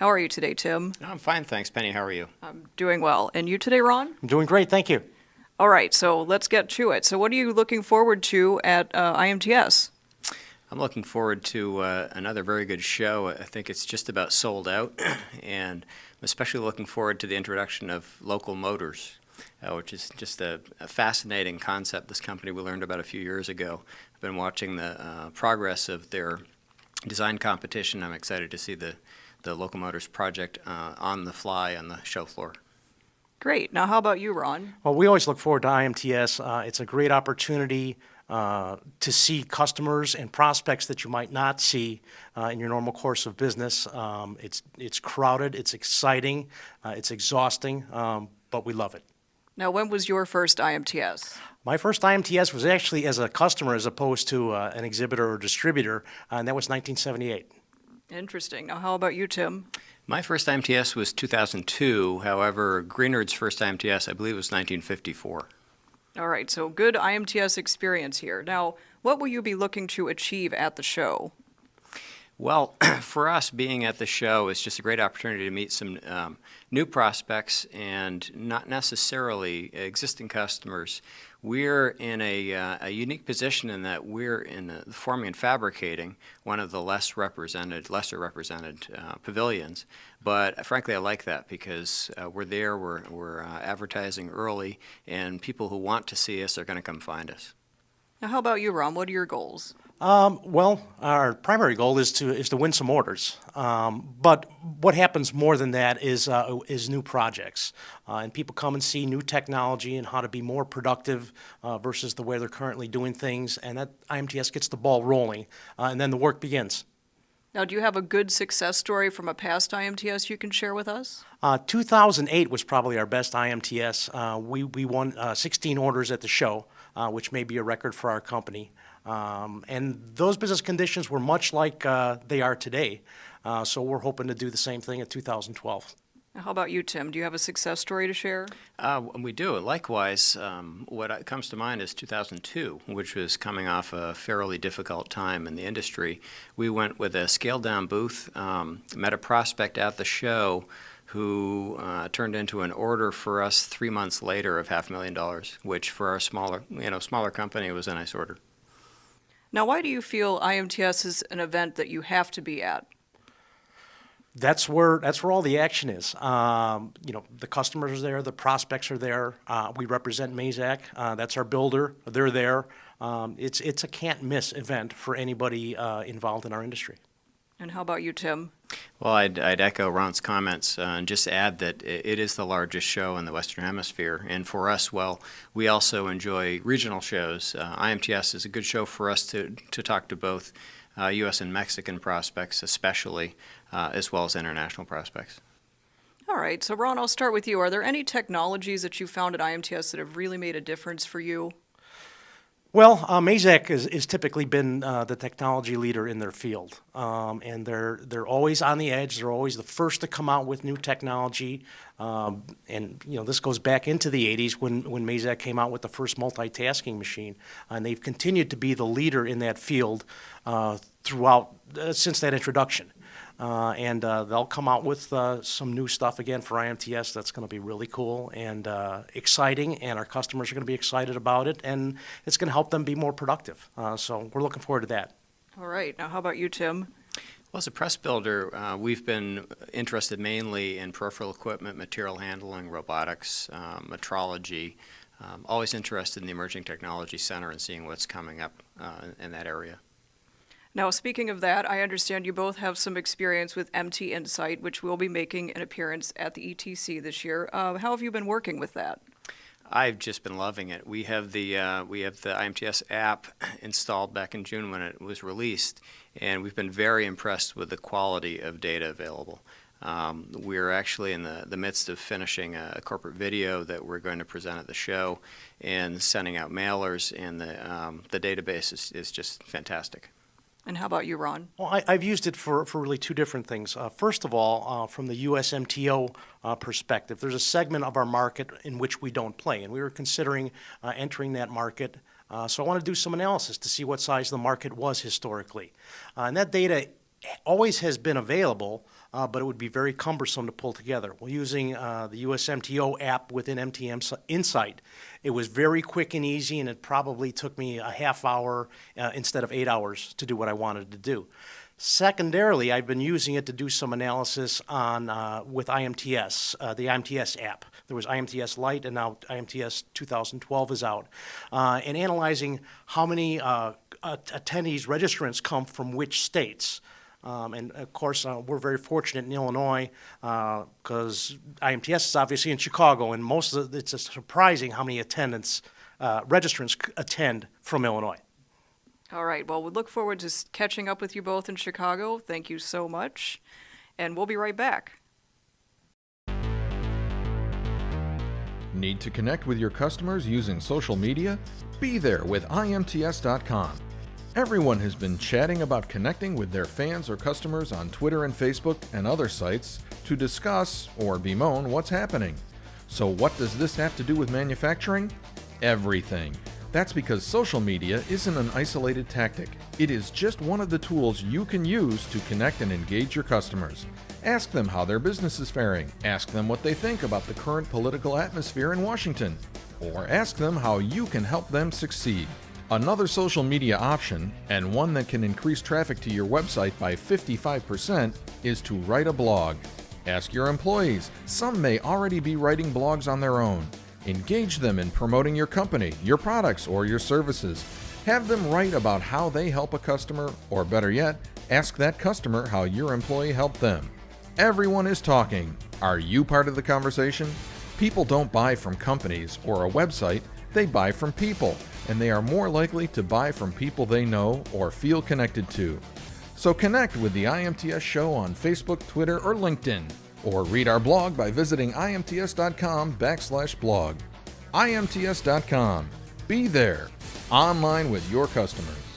How are you today, Tim? I'm fine, thanks. Penny, how are you? I'm doing well. And you today, Ron? I'm doing great, thank you. All right, so let's get to it. So what are you looking forward to at IMTS? I'm looking forward to another very good show. I think it's just about sold out, and I'm especially looking forward to the introduction of local motors, which is just a fascinating concept. This company we learned about a few years ago. I've been watching the progress of their design competition. I'm excited to see the local motors project on the fly on the show floor. Great. Now, how about you, Ron? Well, we always look forward to IMTS. It's a great opportunity to see customers and prospects that you might not see in your normal course of business. It's crowded, it's exciting, it's exhausting, but we love it. Now, when was your first IMTS? My first IMTS was actually as a customer as opposed to an exhibitor or distributor, and that was 1978. Interesting. Now, how about you, Tim? My first IMTS was 2002. However, Greenard's first IMTS, I believe, was 1954. All right, so good IMTS experience here. Now, what will you be looking to achieve at the show? Well, for us, being at the show is just a great opportunity to meet some new prospects and not necessarily existing customers. We're in a unique position in that we're in the forming and fabricating, one of the lesser represented pavilions. But frankly, I like that because we're there, we're advertising early, and people who want to see us are going to come find us. Now, how about you, Ron? What are your goals? Well, our primary goal is to win some orders. But what happens more than that is new projects, and people come and see new technology and how to be more productive versus the way they're currently doing things, and that IMTS gets the ball rolling, and then the work begins. Now, do you have a good success story from a past IMTS you can share with us? 2008 was probably our best IMTS. We won 16 orders at the show, which may be a record for our company. And those business conditions were much like they are today. So we're hoping to do the same thing in 2012. Now, how about you, Tim? Do you have a success story to share? We do. Likewise, what comes to mind is 2002, which was coming off a fairly difficult time in the industry. We went with a scaled-down booth, met a prospect at the show who turned into an order for us 3 months later of $500,000, which for our smaller company was a nice order. Now, why do you feel IMTS is an event that you have to be at? That's where all the action is. The customers are there, the prospects are there. We represent Mazak. That's our builder. They're there. It's a can't miss event for anybody involved in our industry. And how about you, Tim? Well, I'd echo Ron's comments and just add that it is the largest show in the Western Hemisphere. And for us, well, we also enjoy regional shows. IMTS is a good show for us to talk to both U.S. and Mexican prospects, especially, as well as international prospects. All right. So, Ron, I'll start with you. Are there any technologies that you found at IMTS that have really made a difference for you? Well, Mazak has typically been the technology leader in their field, and they're always on the edge. They're always the first to come out with new technology, and this goes back into the 80s when Mazak came out with the first multitasking machine, and they've continued to be the leader in that field throughout since that introduction. And they'll come out with some new stuff again for IMTS that's going to be really cool and exciting, and our customers are going to be excited about it, and it's going to help them be more productive. So we're looking forward to that. All right. Now, how about you, Tim? Well, as a press builder, we've been interested mainly in peripheral equipment, material handling, robotics, metrology, always interested in the Emerging Technology Center and seeing what's coming up in that area. Now, speaking of that, I understand you both have some experience with MT Insight, which will be making an appearance at the ETC this year. How have you been working with that? I've just been loving it. We have the IMTS app installed back in June when it was released, and we've been very impressed with the quality of data available. We're actually in the midst of finishing a corporate video that we're going to present at the show and sending out mailers, and the database is just fantastic. And how about you, Ron? Well, I've used it for really two different things. First of all, from the USMTO perspective, there's a segment of our market in which we don't play, and we were considering entering that market. So I want to do some analysis to see what size the market was historically. And that data always has been available, but it would be very cumbersome to pull together. Well, using the USMTO app within MT Insight, it was very quick and easy, and it probably took me a half hour instead of 8 hours to do what I wanted to do. Secondarily, I've been using it to do some analysis on with IMTS, the IMTS app. There was IMTS Lite, and now IMTS 2012 is out, and analyzing how many attendees, registrants come from which states. And of course, we're very fortunate in Illinois because IMTS is obviously in Chicago, and it's just surprising how many registrants attend from Illinois. All right. Well, we look forward to catching up with you both in Chicago. Thank you so much. And we'll be right back. Need to connect with your customers using social media? Be there with IMTS.com. Everyone has been chatting about connecting with their fans or customers on Twitter and Facebook and other sites to discuss or bemoan what's happening. So what does this have to do with manufacturing? Everything. That's because social media isn't an isolated tactic. It is just one of the tools you can use to connect and engage your customers. Ask them how their business is faring. Ask them what they think about the current political atmosphere in Washington. Or ask them how you can help them succeed. Another social media option, and one that can increase traffic to your website by 55%, is to write a blog. Ask your employees. Some may already be writing blogs on their own. Engage them in promoting your company, your products, or your services. Have them write about how they help a customer, or better yet, ask that customer how your employee helped them. Everyone is talking. Are you part of the conversation? People don't buy from companies or a website, they buy from people, and they are more likely to buy from people they know or feel connected to. So connect with the IMTS Show on Facebook, Twitter, or LinkedIn. Or read our blog by visiting imts.com/blog. IMTS.com. Be there, online with your customers.